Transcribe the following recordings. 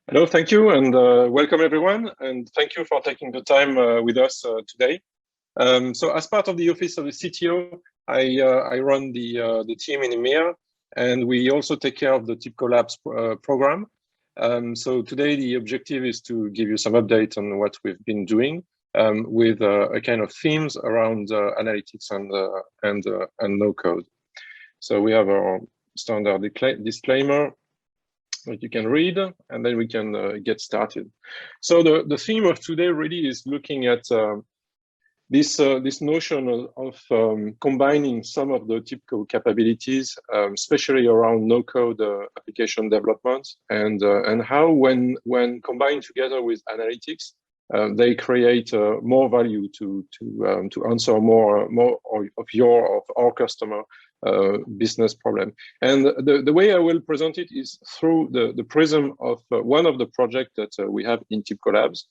Hello, thank you, and welcome everyone, and thank you for taking the time with us today. So as part of the Office of the CTO, I run the team in EMEA, and we also take care of the TIBCO Labs program. So today the objective is to give you some update on what we've been doing with a kind of themes around analytics and no code. So we have our standard disclaimer that you can read, and then we can get started. So the theme of today really is looking at this notion of combining some of the TIBCO capabilities, especially around no-code application development, and how when combined together with analytics, they create more value to answer more of our customer business problem. And the way I will present it is through the prism of one of the projects that we have in TIBCO Labs,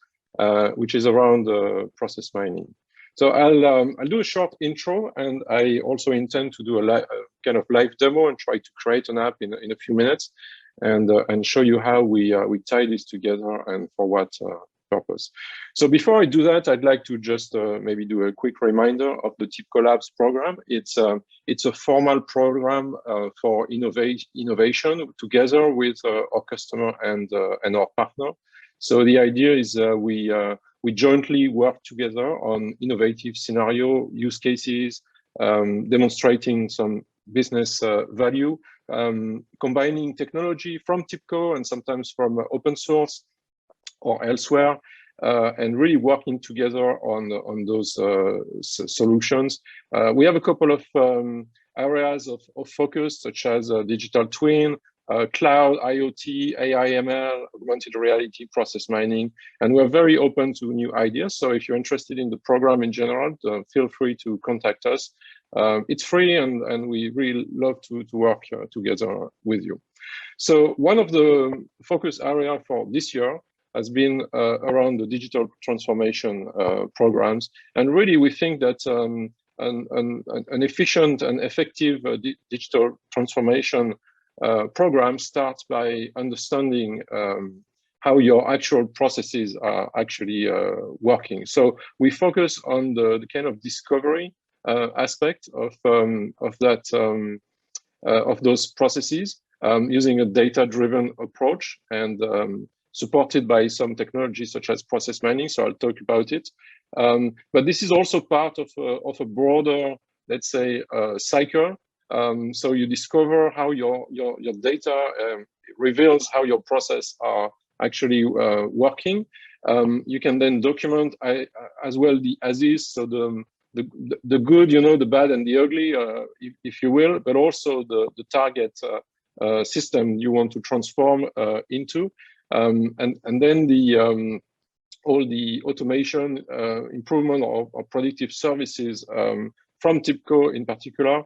which is around process mining. So I'll do a short intro, and I also intend to do a kind of live demo and try to create an app in a few minutes, and show you how we tie this together and for what purpose. So before I do that, I'd like to just maybe do a quick reminder of the TIBCO Labs program. It's a formal program for innovation together with our customer and our partner. So the idea is we jointly work together on innovative scenario use cases, demonstrating some business value, combining technology from TIBCO and sometimes from open source or elsewhere, and really working together on those solutions. We have a couple of areas of focus, such as digital twin, cloud, IoT, AI, ML, augmented reality, process mining, and we're very open to new ideas. So if you're interested in the program in general, feel free to contact us. It's free, and we really love to work together with you. So one of the focus area for this year has been around the digital transformation programs. And really, we think that an efficient and effective digital transformation program starts by understanding how your actual processes are actually working. So we focus on the kind of discovery aspect of those processes using a data-driven approach, and supported by some technologies such as process mining. So I'll talk about it. But this is also part of a broader, let's say, cycle. So you discover how your data reveals how your process are actually working. You can then document as well the as-is, so the good, the bad and the ugly, if you will, but also the target system you want to transform into. And then all the automation improvement of predictive services from TIBCO in particular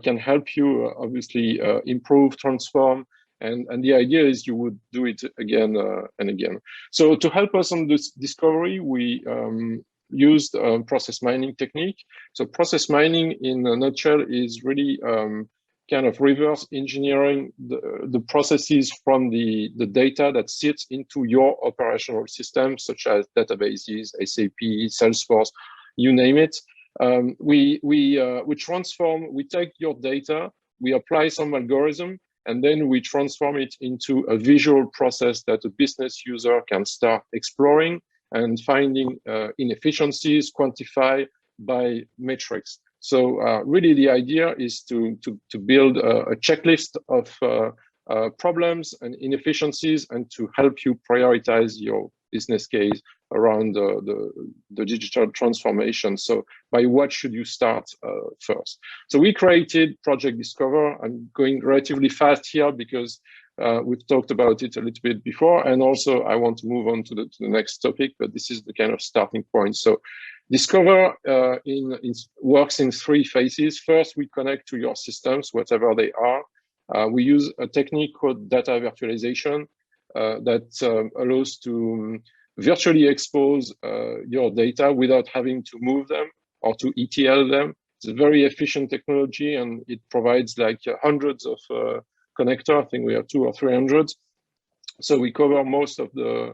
can help you obviously improve, transform, and the idea is you would do it again and again. So to help us on this discovery, we used process mining technique. So process mining in a nutshell is really kind of reverse engineering the processes from the data that sits into your operational systems, such as databases, SAP, Salesforce, you name it. We transform, we take your data, we apply some algorithm, and then we transform it into a visual process that a business user can start exploring and finding inefficiencies, quantify by metrics. So really the idea is to build a checklist of problems and inefficiencies, and to help you prioritize your business case around the digital transformation. So by what should you start first? So we created Project Discover. I'm going relatively fast here because we've talked about it a little bit before, and also I want to move on to the next topic, but this is the kind of starting point. So Discover works in three phases. First, we connect to your systems, whatever they are. We use a technique called data virtualization that allows to virtually expose your data without having to move them or to ETL them. It's a very efficient technology, and it provides like hundreds of connectors. I think we have 200 or 300 So we cover most of the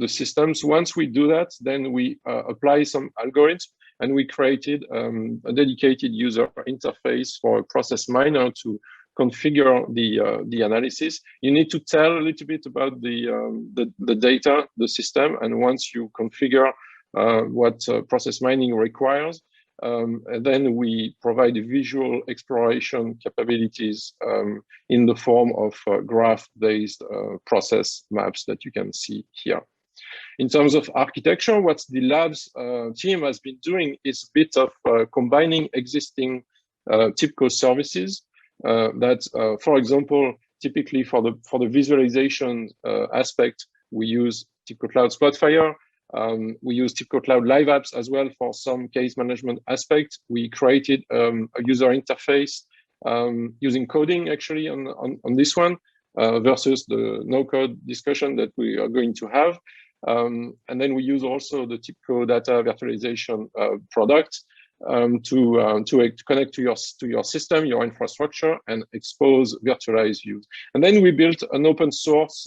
systems. Once we do that, then we apply some algorithms, and we created a dedicated user interface for a process miner to configure the analysis. You need to tell a little bit about the data, the system, and once you configure what process mining requires, and then we provide visual exploration capabilities in the form of graph-based process maps that you can see here. In terms of architecture, what the labs team has been doing is a bit of combining existing TIBCO services that, for example, typically for the visualization aspect, we use TIBCO Cloud Spotfire. We use TIBCO Cloud Live Apps as well for some case management aspect. We created a user interface using coding actually on this one versus the no-code discussion that we are going to have. And then we use also the TIBCO data virtualization product to connect to your system, your infrastructure, and expose virtualized views. And then we built an open source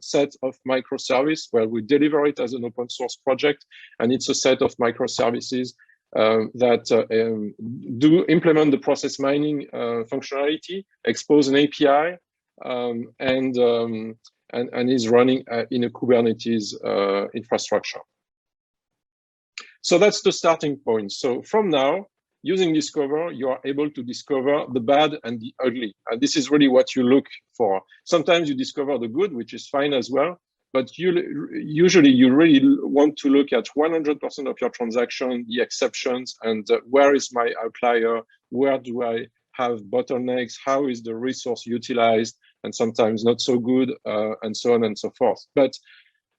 set of microservices where we deliver it as an open source project, and it's a set of microservices that do implement the process mining functionality, expose an API, and is running in a Kubernetes infrastructure. So that's the starting point. So from now, using Discover, you are able to discover the bad and the ugly. And this is really what you look for. Sometimes you discover the good, which is fine as well. But usually you really want to look at 100% of your transaction, the exceptions, and where is my outlier? Where do I have bottlenecks? How is the resource utilized? And sometimes not so good, and so on and so forth. But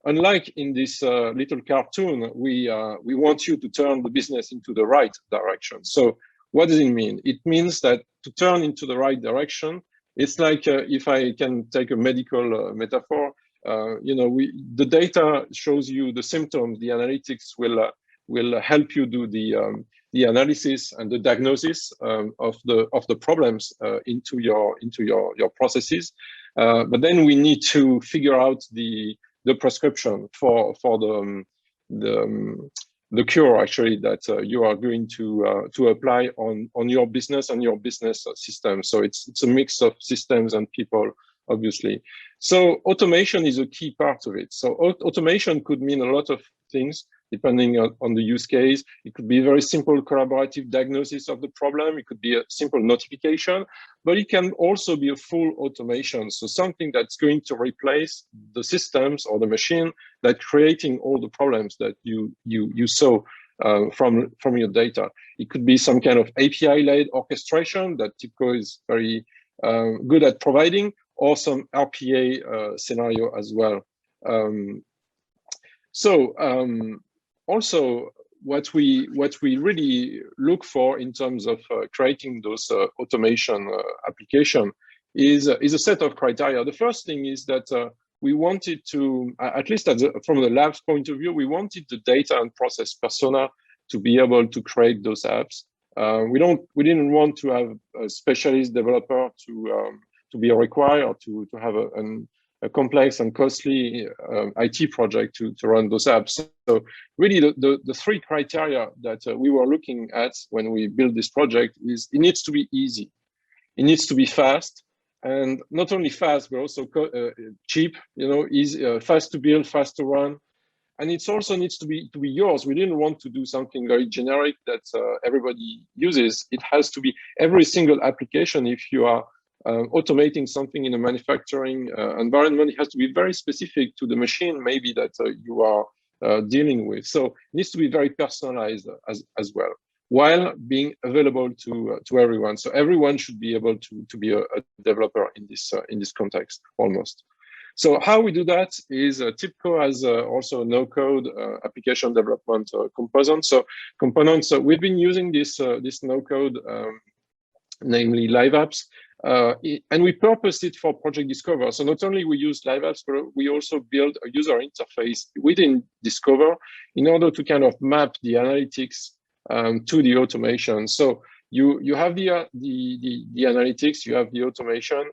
unlike in this little cartoon, we want you to turn the business into the right direction. So what does it mean? It means that to turn into the right direction, it's like if I can take a medical metaphor, the data shows you the symptoms. The analytics will help you do the analysis and the diagnosis of the problems into your processes. But then we need to figure out the prescription for the cure actually that you are going to apply on your business and your business system. So it's a mix of systems and people, obviously. So automation is a key part of it. So automation could mean a lot of things depending on the use case. It could be a very simple collaborative diagnosis of the problem. It could be a simple notification, but it can also be a full automation. So something that's going to replace the systems or the machine that creating all the problems that you saw from your data. It could be some kind of API-led orchestration that TIBCO is very good at providing, or some RPA scenario as well. Also, what we really look for in terms of creating those automation application is a set of criteria. The first thing is that we wanted to, at least from the lab's point of view, we wanted the data and process persona to be able to create those apps. We didn't want to have a specialist developer to be required to have a complex and costly IT project to run those apps. So really the three criteria that we were looking at when we built this project is it needs to be easy, it needs to be fast, and not only fast, but also cheap, easy, fast to build, fast to run. And it also needs to be yours. We didn't want to do something very generic that everybody uses. It has to be every single application. If you are automating something in a manufacturing environment, it has to be very specific to the machine maybe that you are dealing with. So it needs to be very personalized as well, while being available to everyone. So everyone should be able to be a developer in this context almost. So how we do that is TIBCO has also a no-code application development component. So components, we've been using this no-code, namely Live Apps, and we purposed it for Project Discover. So not only we use Live Apps, but we also build a user interface within Discover in order to kind of map the analytics to the automation. So you have the analytics, you have the automation.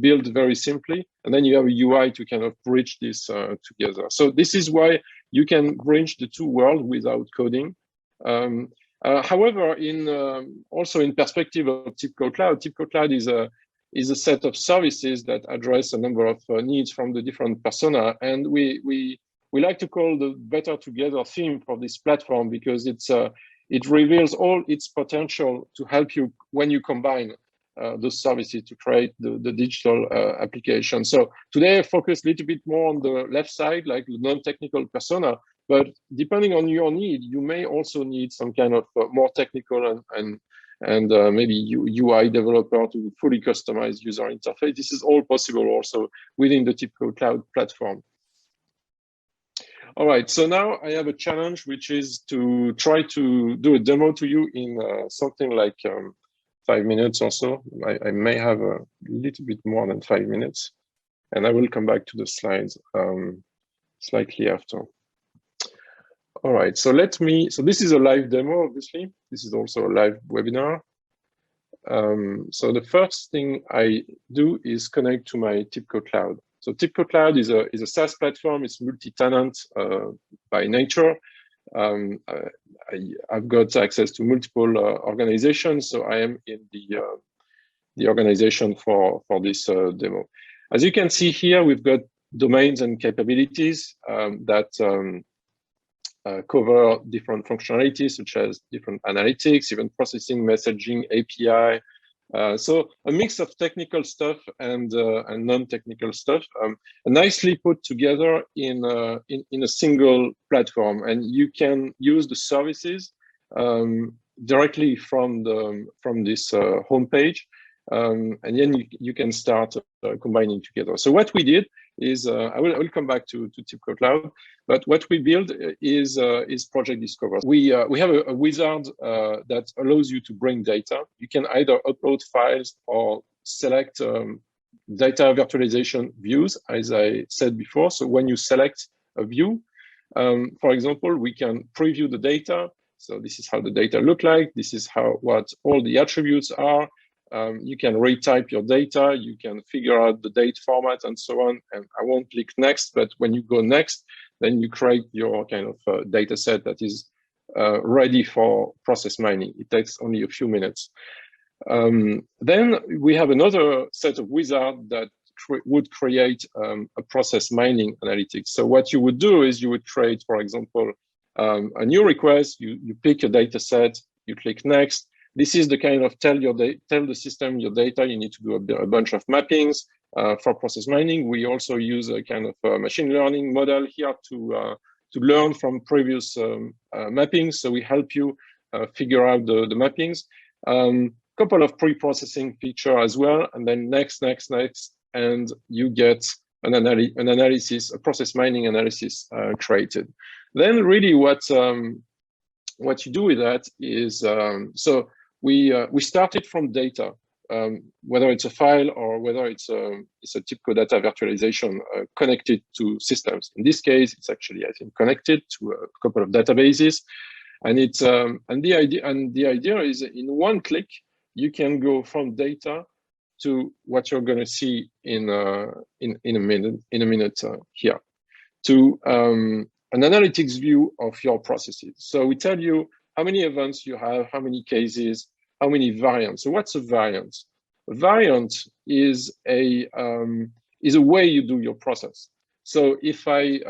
built very simply, and then you have a UI to kind of bridge this together. So this is why you can bridge the two worlds without coding. However, also in perspective of TIBCO Cloud is a set of services that address a number of needs from the different persona, and we like to call the better together theme for this platform, because it reveals all its potential to help you when you combine those services to create the digital application. So today I focus a little bit more on the left side, like the non-technical persona, but depending on your need, you may also need some kind of more technical and maybe UI developer to fully customize user interface. This is all possible also within the TIBCO Cloud platform. All right, so now I have a challenge, which is to try to do a demo to you in something like 5 minutes or so. I may have a little bit more than 5 minutes, and I will come back to the slides slightly after. All right, so so this is a live demo, obviously. This is also a live webinar. So the first thing I do is connect to my TIBCO Cloud. So TIBCO Cloud is a SaaS platform. It's multi-tenant by nature. I've got access to multiple organizations, so I am in the organization for this demo. As you can see here, we've got domains and capabilities that cover different functionalities, such as different analytics, even processing, messaging, API. So a mix of technical stuff and non-technical stuff, nicely put together in a single platform, and you can use the services directly from this homepage, and then you can start combining together. So what we did is I will come back to TIBCO Cloud, but what we build is Project Discover. We have a wizard that allows you to bring data. You can either upload files or select data virtualization views, as I said before. So when you select a view, for example, we can preview the data. So this is how the data look like. This is what all the attributes are. You can retype your data, you can figure out the date format and so on. And I won't click next, but when you go next, then you create your kind of data set that is ready for process mining. It takes only a few minutes. Then we have another set of wizards that would create a process mining analytics. So what you would do is you would create, for example, a new request, you pick a data set, you click next. This is the kind of tell the system your data. You need to do a bunch of mappings for process mining. We also use a kind of machine learning model here to learn from previous mappings. So we help you figure out the mappings. Couple of pre-processing feature as well, and then next, and you get an analysis, a process mining analysis created. Then really what you do with that is so we started from data, whether it's a file or whether it's a TIBCO data virtualization connected to systems. In this case, it's actually, I think, connected to a couple of databases, and it's and the idea is in one click you can go from data to what you're going to see in a minute here, to an analytics view of your processes. So we tell you how many events you have, how many cases, how many variants. So what's a variant? A variant is a way you do your process. So if I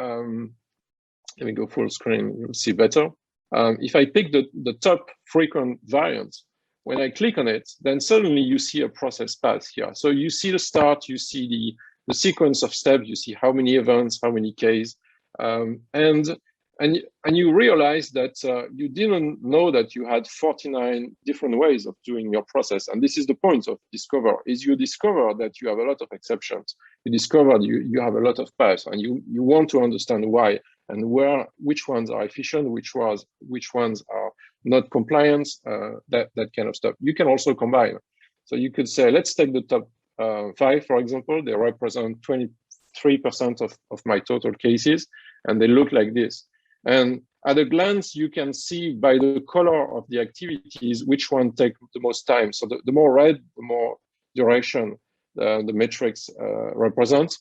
let me go full screen, you'll see better. If I pick the top frequent variant, when I click on it, then suddenly you see a process path here. So you see the start, you see the sequence of steps, you see how many events, how many cases, and you realize that you didn't know that you had 49 different ways of doing your process. And this is the point of Discover, is you discover that you have a lot of exceptions. You discover you have a lot of paths, and you want to understand why and which ones are efficient, which ones are not compliant, that kind of stuff. You can also combine. So you could say, let's take the top 5, for example. They represent 23% of my total cases, and they look like this. And at a glance, you can see by the color of the activities which one take the most time. So the more red, the more duration. the metrics represent.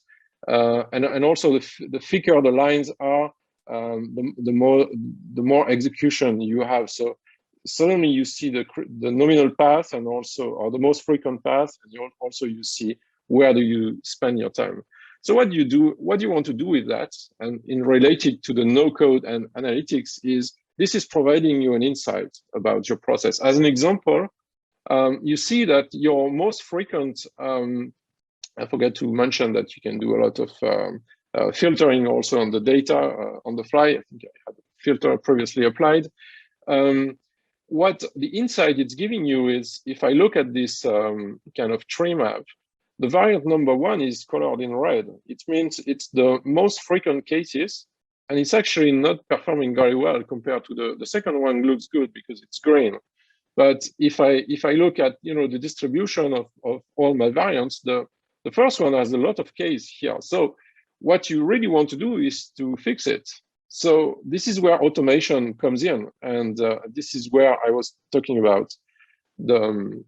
And also the thicker the lines are, the more execution you have. So suddenly you see the nominal path and also, or the most frequent path, and you see where do you spend your time. So what do you do? What do you want to do with that? And in related to the no-code and analytics is, this is providing you an insight about your process. As an example, you see that your most frequent, I forgot to mention that you can do a lot of filtering also on the data on the fly. I think I had a filter previously applied. What the insight it's giving you is, if I look at this kind of tree map, the variant number 1 is colored in red. It means it's the most frequent cases, and it's actually not performing very well compared to the second one. Looks good because it's green. But if I look at the distribution of all my variants, the first one has a lot of case here. So what you really want to do is to fix it. So this is where automation comes in, and this is where I was talking about the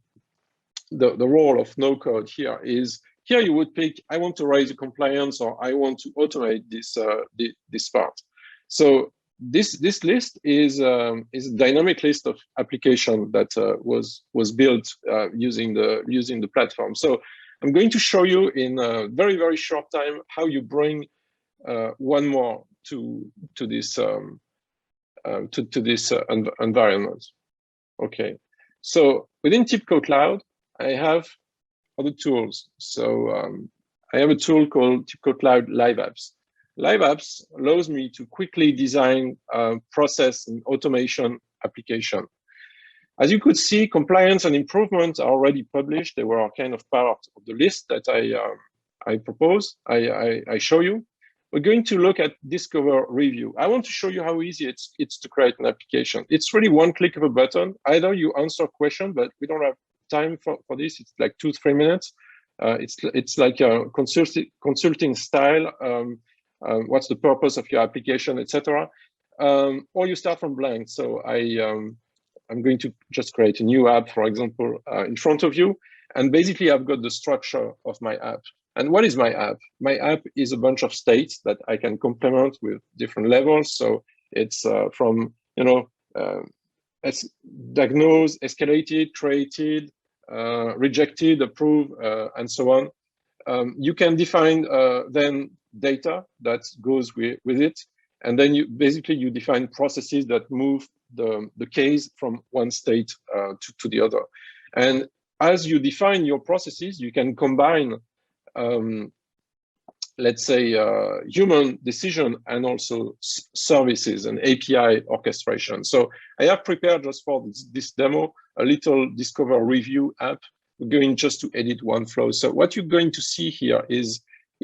role of no code here. Is here you would pick, I want to raise a compliance, or I want to automate this part. So this list is a dynamic list of application that was built using the platform. So I'm going to show you in a very, very short time how you bring one more to this environment. Okay, so within TIBCO Cloud, I have other tools. So I have a tool called TIBCO Cloud Live Apps. Live Apps allows me to quickly design process and automation application. As you could see, compliance and improvements are already published. They were kind of part of the list that I propose. I show you. We're going to look at Discover Review. I want to show you how easy it's to create an application. It's really one click of a button. Either you answer a question, but we don't have time for this. It's like 2-3 minutes. It's like a consulting style. What's the purpose of your application, etc. Or you start from blank. So I'm going to just create a new app, for example, in front of you. And basically, I've got the structure of my app. And what is my app? My app is a bunch of states that I can complement with different levels. So it's from, diagnosed, escalated, created, rejected, approved, and so on. You can define then data that goes with it. And then you define processes that move the case from one state to the other. And as you define your processes, you can combine, let's say, human decision and also services and API orchestration. So I have prepared just for this demo a little Discover Review app. We're going just to edit one flow. So what you're going to see here is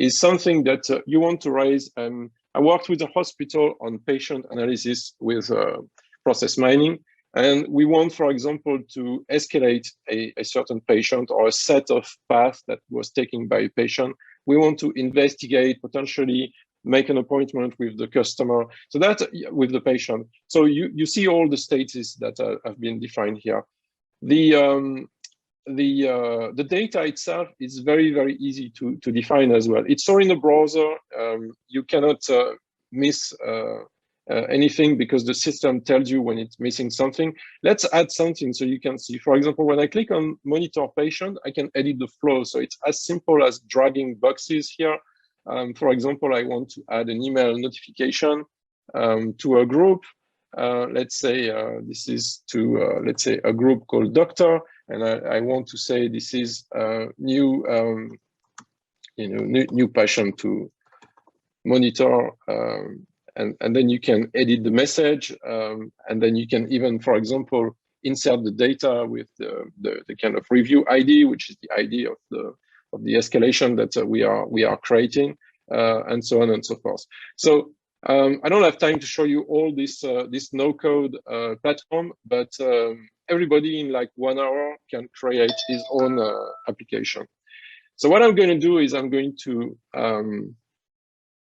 something that you want to raise. I worked with a hospital on patient analysis with process mining. And we want, for example, to escalate a certain patient or a set of paths that was taken by a patient. We want to investigate, potentially make an appointment with the customer, so that with the patient. So you see all the states that have been defined here. The data itself is very, very easy to define as well. It's all in the browser. You cannot miss anything because the system tells you when it's missing something. Let's add something so you can see. For example, when I click on monitor patient, I can edit the flow. So it's as simple as dragging boxes here. For example, I want to add an email notification to a group. Let's say this is to, let's say, a group called doctor. And I want to say this is new patient to monitor. And then you can edit the message, and then you can even, for example, insert the data with the kind of review ID, which is the ID of the escalation that we are creating, and so on and so forth. So I don't have time to show you all this no-code platform, but everybody in like 1 hour can create his own application. So what I'm going to do is I'm going to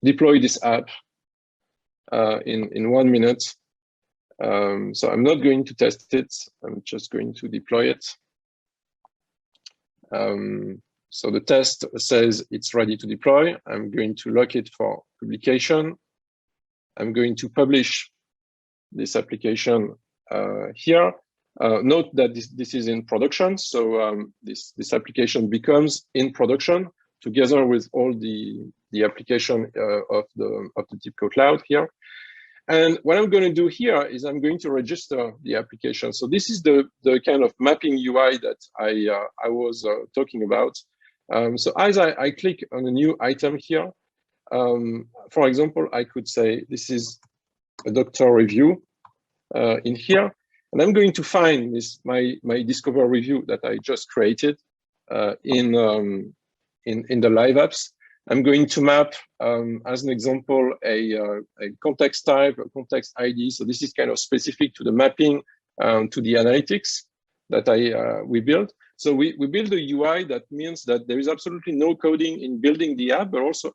deploy this app in 1 minute. So I'm not going to test it. I'm just going to deploy it. So the test says it's ready to deploy. I'm going to lock it for publication. I'm going to publish this application here. Note that this is in production. So this application becomes in production together with all the application of the TIBCO cloud here. And what I'm going to do here is I'm going to register the application. So this is the kind of mapping UI that I was talking about. So as I click on a new item here, for example, I could say this is a doctor review in here, and I'm going to find my Discover review that I just created in the live apps. I'm going to map, as an example, a context type, a context ID. So this is kind of specific to the mapping to the analytics that we built. So we build a UI that means that there is absolutely no coding in building the app, but also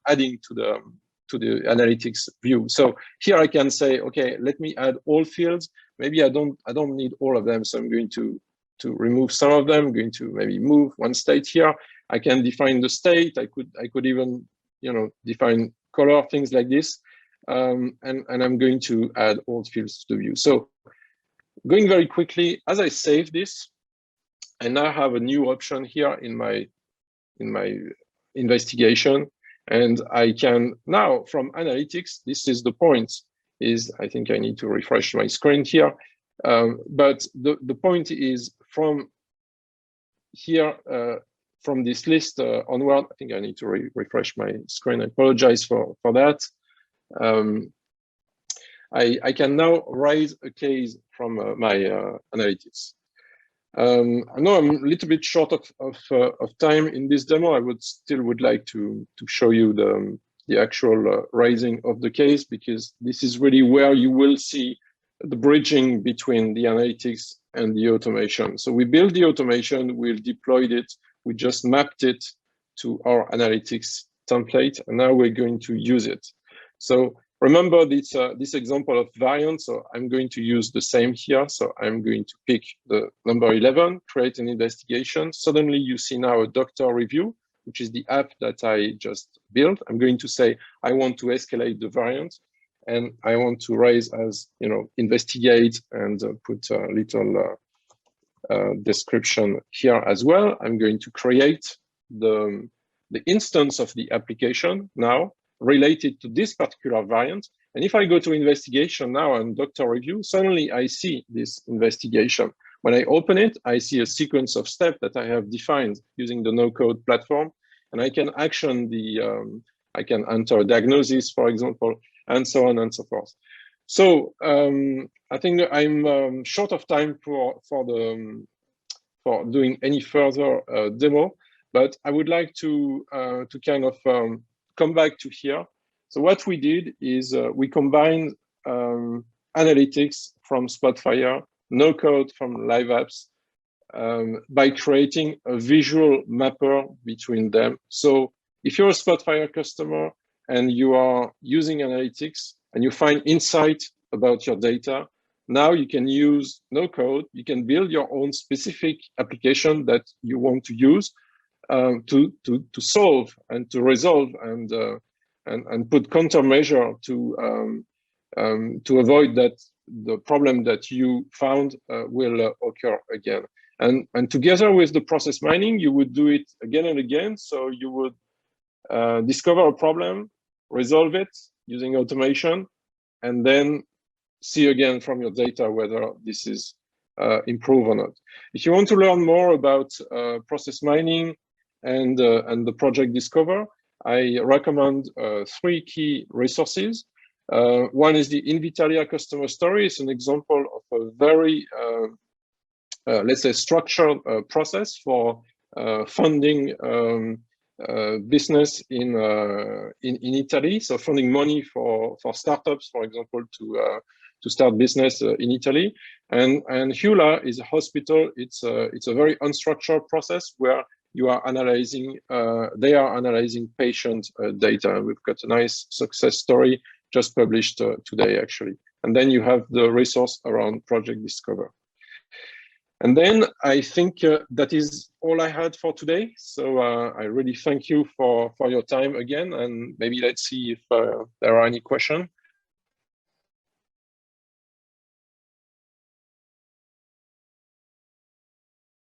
adding to the analytics view. So here I can say, okay, let me add all fields. Maybe I don't need all of them, so I'm going to remove some of them. I'm going to maybe move one state here. I can define the state. I could even, define color, things like this. And I'm going to add all fields to the view. So going very quickly, as I save this, I now have a new option here in my investigation. And I can now, from analytics, this is the point, I think I need to refresh my screen here. But the point is from here, from this list onward, I think I need to refresh my screen. I apologize for that. I can now raise a case from my analytics. I know I'm a little bit short of time in this demo. I would like to show you the actual raising of the case, because this is really where you will see the bridging between the analytics and the automation. So we built the automation, we deployed it, we just mapped it to our analytics template, and now we're going to use it. So remember this example of variant, so I'm going to use the same here. So I'm going to pick the number 11, create an investigation. Suddenly you see now a doctor review, which is the app that I just built. I'm going to say, I want to escalate the variant, and I want to raise as, investigate, and put a little description here as well. I'm going to create the instance of the application now related to this particular variant. And if I go to investigation now and doctor review, suddenly I see this investigation. When I open it, I see a sequence of steps that I have defined using the no-code platform. And I can action I can enter a diagnosis, for example, and so on and so forth. So I think I'm short of time for doing any further demo, but I would like to kind of come back to here. So what we did is we combined analytics from Spotfire, no code from live apps, by creating a visual mapper between them. So if you're a Spotfire customer and you are using analytics and you find insight about your data, now you can use no code. You can build your own specific application that you want to use to solve and to resolve and put countermeasure to avoid that the problem that you found will occur again. And together with the process mining, you would do it again and again. So you would discover a problem, resolve it using automation, and then see again from your data whether this is improved or not. If you want to learn more about process mining and the project Discover, I recommend 3 key resources. One is the Invitalia customer story. It's an example of a very, let's say, structured process for funding business in Italy. So funding money for startups, for example, to start business in Italy. And Hula is a hospital. It's a very unstructured process where you are analyzing, they are analyzing patient data. We've got a nice success story just published today, actually. And then you have the resource around Project Discover. And then I think that is all I had for today. So I really thank you for your time again, and maybe let's see if there are any questions.